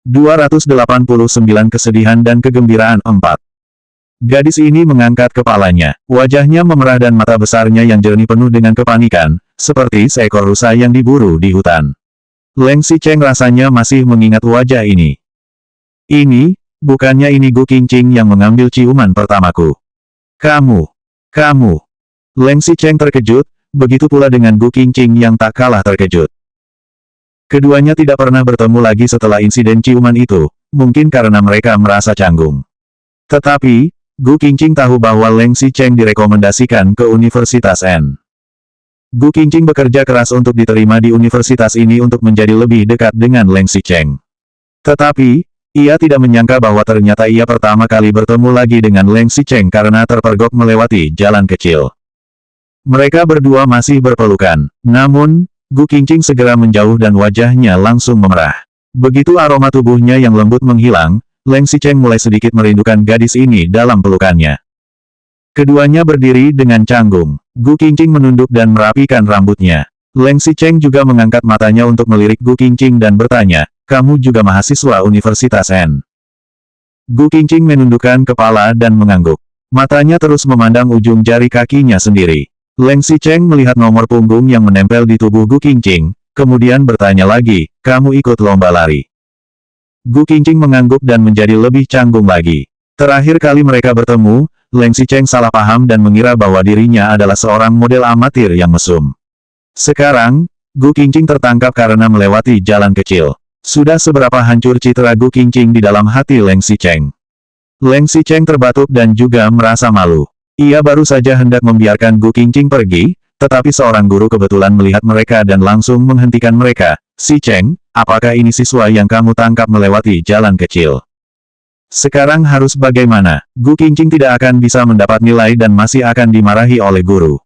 289 Kesedihan dan Kegembiraan 4. Gadis ini mengangkat kepalanya. Wajahnya memerah dan mata besarnya yang jernih penuh dengan kepanikan, seperti seekor rusa yang diburu di hutan. Leng Xicheng rasanya masih mengingat wajah ini. Bukannya ini Gu Qingqing yang mengambil ciuman pertamaku. Kamu. Leng Xicheng terkejut, begitu pula dengan Gu Qingqing yang tak kalah terkejut. Keduanya tidak pernah bertemu lagi setelah insiden ciuman itu, mungkin karena mereka merasa canggung. Tetapi, Gu Qingqing tahu bahwa Leng Xicheng direkomendasikan ke Universitas N. Gu Qingqing bekerja keras untuk diterima di universitas ini untuk menjadi lebih dekat dengan Leng Xicheng. Tetapi, ia tidak menyangka bahwa ternyata ia pertama kali bertemu lagi dengan Leng Xicheng karena terpergok melewati jalan kecil. Mereka berdua masih berpelukan, namun, Gu Qingqing segera menjauh dan wajahnya langsung memerah. Begitu aroma tubuhnya yang lembut menghilang, Leng Xicheng mulai sedikit merindukan gadis ini dalam pelukannya. Keduanya berdiri dengan canggung. Gu Qingqing menunduk dan merapikan rambutnya. Leng Xicheng juga mengangkat matanya untuk melirik Gu Qingqing dan bertanya, "Kamu juga mahasiswa Universitas N?" Gu Qingqing menundukkan kepala dan mengangguk. Matanya terus memandang ujung jari kakinya sendiri. Leng Xicheng melihat nomor punggung yang menempel di tubuh Gu Qingqing, kemudian bertanya lagi, "Kamu ikut lomba lari?" Gu Qingqing mengangguk dan menjadi lebih canggung lagi. Terakhir kali mereka bertemu, Leng Xicheng salah paham dan mengira bahwa dirinya adalah seorang model amatir yang mesum. Sekarang, Gu Qingqing tertangkap karena melewati jalan kecil. Sudah seberapa hancur citra Gu Qingqing di dalam hati Leng Xicheng. Leng Xicheng terbatuk dan juga merasa malu. Ia baru saja hendak membiarkan Gu Qingqing pergi, tetapi seorang guru kebetulan melihat mereka dan langsung menghentikan mereka. "Xicheng, apakah ini siswa yang kamu tangkap melewati jalan kecil? Sekarang harus bagaimana?" Gu Qingqing tidak akan bisa mendapat nilai dan masih akan dimarahi oleh guru.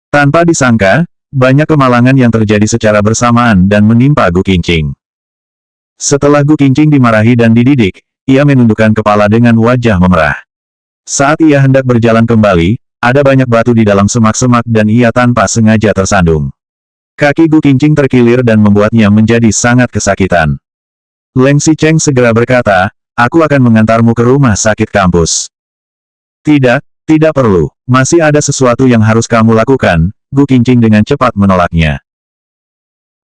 Tanpa disangka, banyak kemalangan yang terjadi secara bersamaan dan menimpa Gu Qingqing. Setelah Gu Qingqing dimarahi dan dididik, ia menundukkan kepala dengan wajah memerah. Saat ia hendak berjalan kembali, ada banyak batu di dalam semak-semak dan ia tanpa sengaja tersandung. Kaki Gu Qingqing terkilir dan membuatnya menjadi sangat kesakitan. Leng Xicheng segera berkata, "Aku akan mengantarmu ke rumah sakit kampus." Tidak perlu. Masih ada sesuatu yang harus kamu lakukan." Gu Qingqing dengan cepat menolaknya.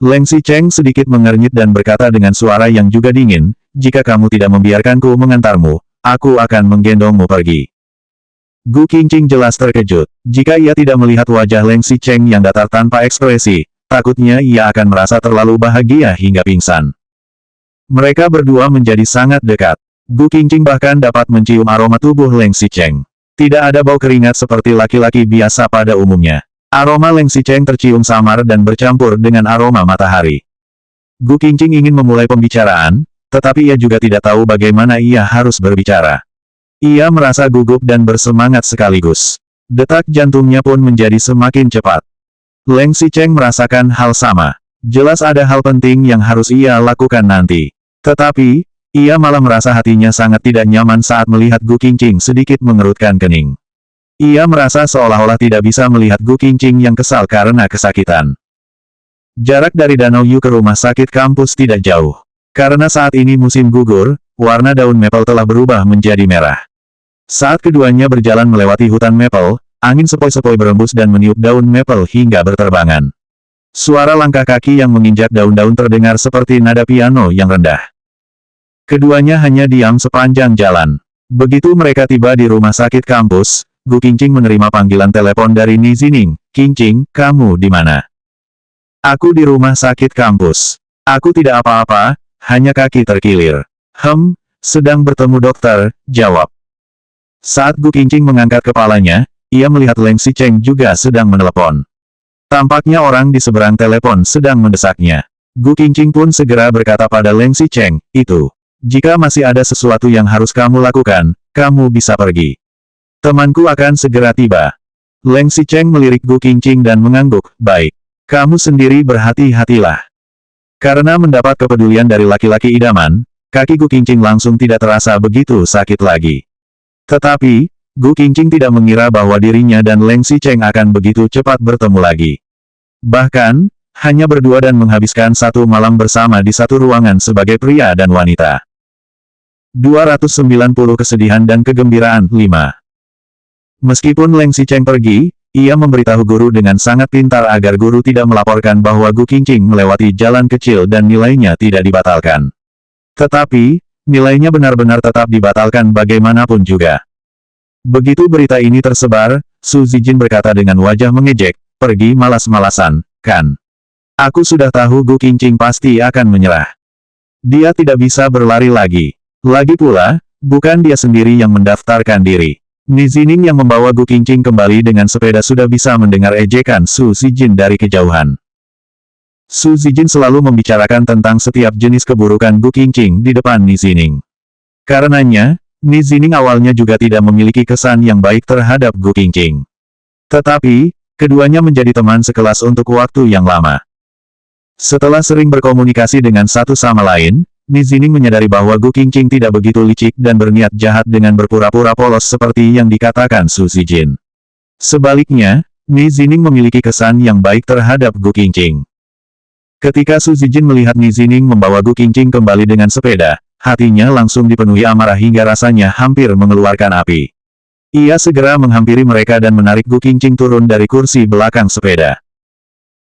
Leng Xicheng sedikit mengernyit dan berkata dengan suara yang juga dingin, "Jika kamu tidak membiarkanku mengantarmu, aku akan menggendongmu pergi." Gu Qingqing jelas terkejut. Jika ia tidak melihat wajah Leng Xicheng yang datar tanpa ekspresi, takutnya ia akan merasa terlalu bahagia hingga pingsan. Mereka berdua menjadi sangat dekat. Gu Qingqing bahkan dapat mencium aroma tubuh Leng Xicheng. Tidak ada bau keringat seperti laki-laki biasa pada umumnya. Aroma Leng Xicheng tercium samar dan bercampur dengan aroma matahari. Gu Qingqing ingin memulai pembicaraan, tetapi ia juga tidak tahu bagaimana ia harus berbicara. Ia merasa gugup dan bersemangat sekaligus. Detak jantungnya pun menjadi semakin cepat. Leng Xicheng merasakan hal sama. Jelas ada hal penting yang harus ia lakukan nanti. Tetapi, ia malah merasa hatinya sangat tidak nyaman saat melihat Gu Qingqing sedikit mengerutkan kening. Ia merasa seolah-olah tidak bisa melihat Gu Qingqing yang kesal karena kesakitan. Jarak dari Danau Yu ke rumah sakit kampus tidak jauh. Karena saat ini musim gugur, warna daun maple telah berubah menjadi merah. Saat keduanya berjalan melewati hutan maple, angin sepoi-sepoi berembus dan meniup daun maple hingga berterbangan. Suara langkah kaki yang menginjak daun-daun terdengar seperti nada piano yang rendah. Keduanya hanya diam sepanjang jalan. Begitu mereka tiba di rumah sakit kampus, Gu Qingqing menerima panggilan telepon dari Ni Zining. "Qingqing, kamu di mana?" "Aku di rumah sakit kampus. Aku tidak apa-apa, hanya kaki terkilir." Sedang bertemu dokter," jawab. Saat Gu Qingqing mengangkat kepalanya, ia melihat Leng Xicheng juga sedang menelepon. Tampaknya orang di seberang telepon sedang mendesaknya. Gu Qingqing pun segera berkata pada Leng Xicheng, "Jika masih ada sesuatu yang harus kamu lakukan, kamu bisa pergi. Temanku akan segera tiba." Leng Xicheng melirik Gu Qingqing dan mengangguk, "Baik. Kamu sendiri berhati-hatilah." Karena mendapat kepedulian dari laki-laki idaman, kaki Gu Qingqing langsung tidak terasa begitu sakit lagi. Tetapi, Gu Qingqing tidak mengira bahwa dirinya dan Leng Xicheng akan begitu cepat bertemu lagi. Bahkan, hanya berdua dan menghabiskan satu malam bersama di satu ruangan sebagai pria dan wanita. 290 kesedihan dan kegembiraan 5. Meskipun Leng Xicheng pergi, ia memberitahu guru dengan sangat pintar agar guru tidak melaporkan bahwa Gu Qingqing melewati jalan kecil dan nilainya tidak dibatalkan. Tetapi, nilainya benar-benar tetap dibatalkan bagaimanapun juga. Begitu berita ini tersebar, Su Zijin berkata dengan wajah mengejek, "Pergi malas-malasan, kan? Aku sudah tahu Gu Qingqing pasti akan menyerah. Dia tidak bisa berlari lagi. Lagi pula, bukan dia sendiri yang mendaftarkan diri." Ni Zining yang membawa Gu Qingqing kembali dengan sepeda sudah bisa mendengar ejekan Su Zijin dari kejauhan. Su Zijin selalu membicarakan tentang setiap jenis keburukan Gu Qingqing di depan Ni Zining. Karenanya, Ni Zining awalnya juga tidak memiliki kesan yang baik terhadap Gu Qingqing. Tetapi, keduanya menjadi teman sekelas untuk waktu yang lama. Setelah sering berkomunikasi dengan satu sama lain, Ni Zining menyadari bahwa Gu Qingqing tidak begitu licik dan berniat jahat dengan berpura-pura polos seperti yang dikatakan Su Zijin. Sebaliknya, Ni Zining memiliki kesan yang baik terhadap Gu Qingqing. Ketika Su Zijin melihat Ni Zining membawa Gu Qingqing kembali dengan sepeda, hatinya langsung dipenuhi amarah hingga rasanya hampir mengeluarkan api. Ia segera menghampiri mereka dan menarik Gu Qingqing turun dari kursi belakang sepeda.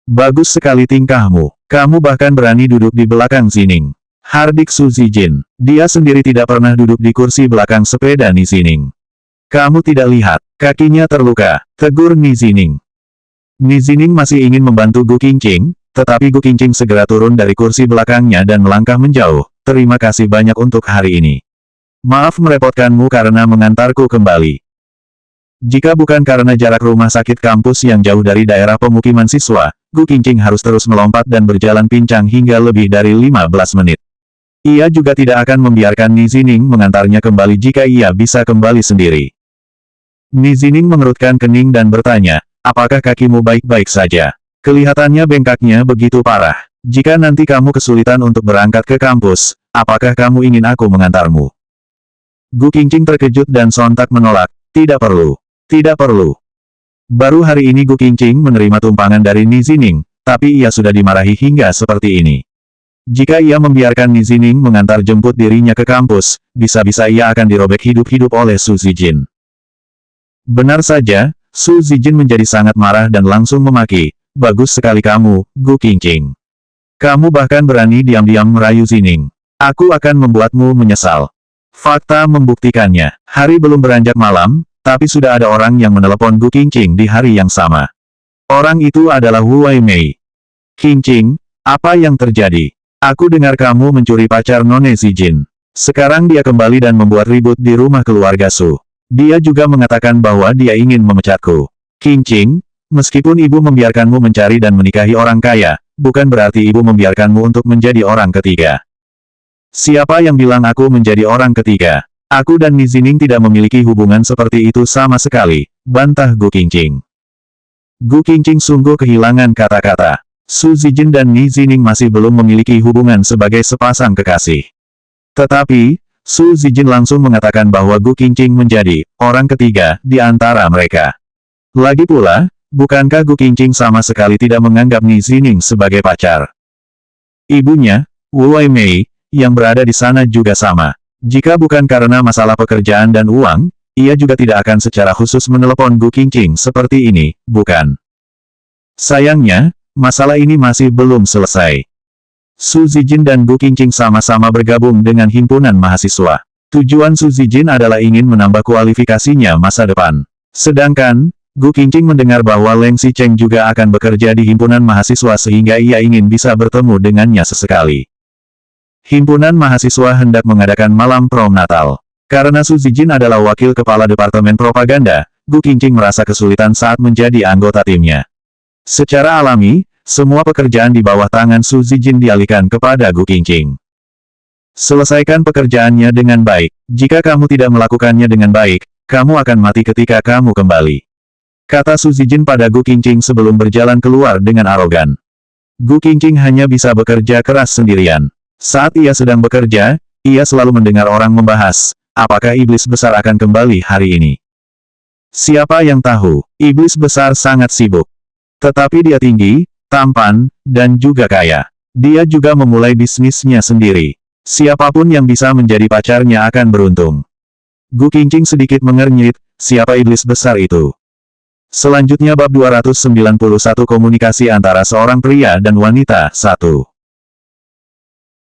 "Bagus sekali tingkahmu. Kamu bahkan berani duduk di belakang Zining," hardik Su Zijin. Dia sendiri tidak pernah duduk di kursi belakang sepeda Ni Zining. "Kamu tidak lihat, kakinya terluka," tegur Ni Zining. Ni Zining masih ingin membantu Gu Qingqing, tetapi Gu Qingqing segera turun dari kursi belakangnya dan melangkah menjauh. "Terima kasih banyak untuk hari ini. Maaf merepotkanmu karena mengantarku kembali. Jika bukan karena jarak rumah sakit kampus yang jauh dari daerah pemukiman siswa, Gu Qingqing harus terus melompat dan berjalan pincang hingga lebih dari 15 menit. Ia juga tidak akan membiarkan Ni Zining mengantarnya kembali jika ia bisa kembali sendiri." Ni Zining mengerutkan kening dan bertanya, "Apakah kakimu baik-baik saja? Kelihatannya bengkaknya begitu parah. Jika nanti kamu kesulitan untuk berangkat ke kampus, apakah kamu ingin aku mengantarmu?" Gu Qingqing terkejut dan sontak menolak, "Tidak perlu. Tidak perlu." Baru hari ini Gu Qingqing menerima tumpangan dari Ni Zining, tapi ia sudah dimarahi hingga seperti ini. Jika ia membiarkan Ni Zining mengantar jemput dirinya ke kampus, bisa-bisa ia akan dirobek hidup-hidup oleh Su Zijin. Benar saja, Su Zijin menjadi sangat marah dan langsung memaki, "Bagus sekali kamu, Gu Qingqing. Kamu bahkan berani diam-diam merayu Zining. Aku akan membuatmu menyesal." Fakta membuktikannya, hari belum beranjak malam, tapi sudah ada orang yang menelepon Gu Qingqing di hari yang sama. Orang itu adalah Wu Weimei. "Qingqing, apa yang terjadi? Aku dengar kamu mencuri pacar Nona Zijin. Sekarang dia kembali dan membuat ribut di rumah keluarga Su. Dia juga mengatakan bahwa dia ingin memecatku. Qingqing, meskipun ibu membiarkanmu mencari dan menikahi orang kaya, bukan berarti ibu membiarkanmu untuk menjadi orang ketiga." "Siapa yang bilang aku menjadi orang ketiga? Aku dan Ni Zining tidak memiliki hubungan seperti itu sama sekali," bantah Gu Qingqing. Gu Qingqing sungguh kehilangan kata-kata. Su Zijin dan Ni Zining masih belum memiliki hubungan sebagai sepasang kekasih. Tetapi, Su Zijin langsung mengatakan bahwa Gu Qingqing menjadi orang ketiga di antara mereka. Lagi pula, bukankah Gu Qingqing sama sekali tidak menganggap Ni Zining sebagai pacar? Ibunya, Wu Weimei, yang berada di sana juga sama. Jika bukan karena masalah pekerjaan dan uang, ia juga tidak akan secara khusus menelepon Gu Qingqing seperti ini, bukan? Sayangnya, masalah ini masih belum selesai. Su Zijin dan Gu Qingqing sama-sama bergabung dengan himpunan mahasiswa. Tujuan Su Zijin adalah ingin menambah kualifikasinya masa depan. Sedangkan, Gu Qingqing mendengar bahwa Leng Xicheng juga akan bekerja di himpunan mahasiswa sehingga ia ingin bisa bertemu dengannya sesekali. Himpunan mahasiswa hendak mengadakan malam prom Natal. Karena Su Zijin adalah wakil kepala departemen propaganda, Gu Qingqing merasa kesulitan saat menjadi anggota timnya. Secara alami, semua pekerjaan di bawah tangan Su Zijin dialihkan kepada Gu Qingqing. "Selesaikan pekerjaannya dengan baik. Jika kamu tidak melakukannya dengan baik, kamu akan mati ketika kamu kembali," kata Su Zijin pada Gu Qingqing sebelum berjalan keluar dengan arogan. Gu Qingqing hanya bisa bekerja keras sendirian. Saat ia sedang bekerja, ia selalu mendengar orang membahas, apakah iblis besar akan kembali hari ini. Siapa yang tahu, iblis besar sangat sibuk. Tetapi dia tinggi, tampan, dan juga kaya. Dia juga memulai bisnisnya sendiri. Siapapun yang bisa menjadi pacarnya akan beruntung. Gu Qingqing sedikit mengernyit, siapa iblis besar itu? Selanjutnya bab 291 komunikasi antara seorang pria dan wanita, 1.